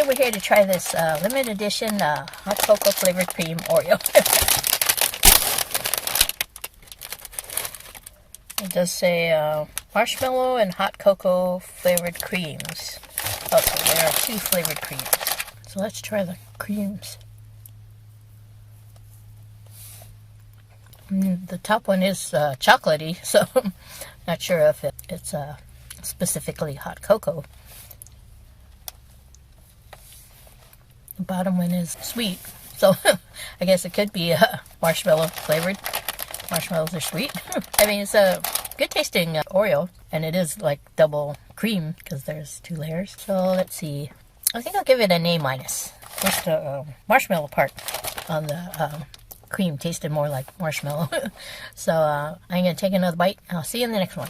we're here to try this limited edition hot cocoa flavored cream Oreo. It does say marshmallow and hot cocoa flavored creams. Oh, so there are 2 flavored creams. So let's try the creams. The top one is chocolatey, so I'm not sure if it's specifically hot cocoa. The bottom one is sweet, so I guess it could be marshmallow flavored. Marshmallows are sweet. I mean, it's a good tasting Oreo, and it is like double cream because there's 2 layers. So let's see. I think I'll give it an A-. Just the marshmallow part on the cream tasted more like marshmallow. So I'm going to take another bite. I'll see you in the next one.